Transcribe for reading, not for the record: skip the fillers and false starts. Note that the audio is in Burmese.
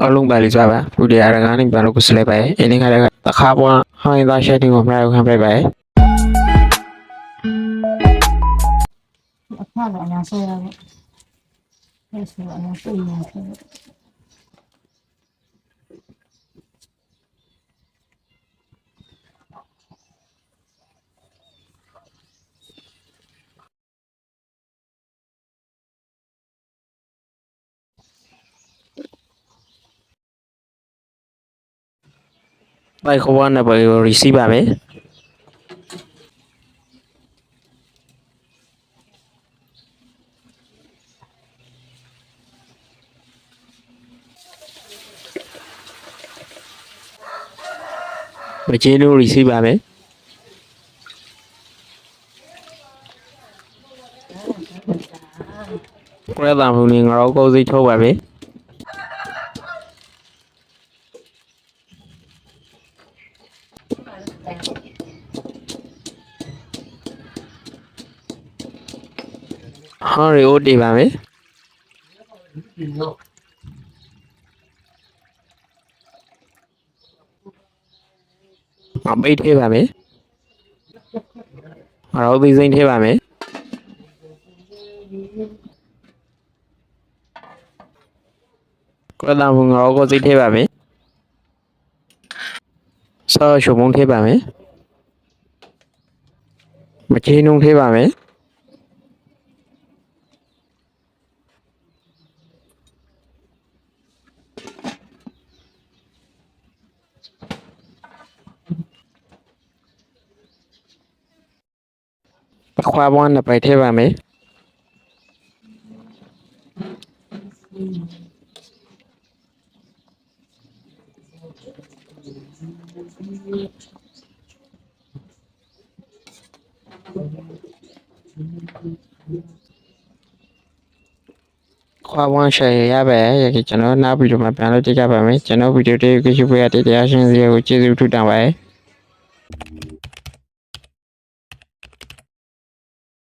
အလုံးပါလေးစွာပါဘူးတရားရကနေပြန်လို့ကိုစလိုက်ပါရဲ့အင်းခါရကတခါပွားဟိုင်းသားရှက်တင်ကိုမှားခံပြပါရဲ့ အခါကအများဆုံးရတယ်အဲ့ဆိုအများဆုံးရတယ် ဘိုက်ခေါ်နဲ့ပဲ receive ပါပဲမကျေလို့ receive ပါမယ်ကိုရတာမှုနေငါတို့ကိုစိတ်ထုတ်ပါပဲဟာရီအိုတေးပါမယ်အပိတ်သေးပါမယ်ငါတို့သိစိမ့်သေးပါမယ်ကိုရတာမှုငါတို့ကိုစိတ်သေးပါမယ်ဆောရှုံမုံသေးပါမယ်မချေနှုံသေးပါမယ်ခွာဘွားနဲ့ပိုက်သေးပါမယ်ခွာဘွားရှာရပါရဲ့ကျွန်တော်နောက်ဗီဒီယိုမှာပြန်လို့ကြည့်ကြပါမယ်ကျွန်တော်ဗီဒီယိုတွေကိုကြည့်ဖို့ရတဲ့တရားရှင်စီကိုကျေးဇူးထူးတောင်းပါတယ်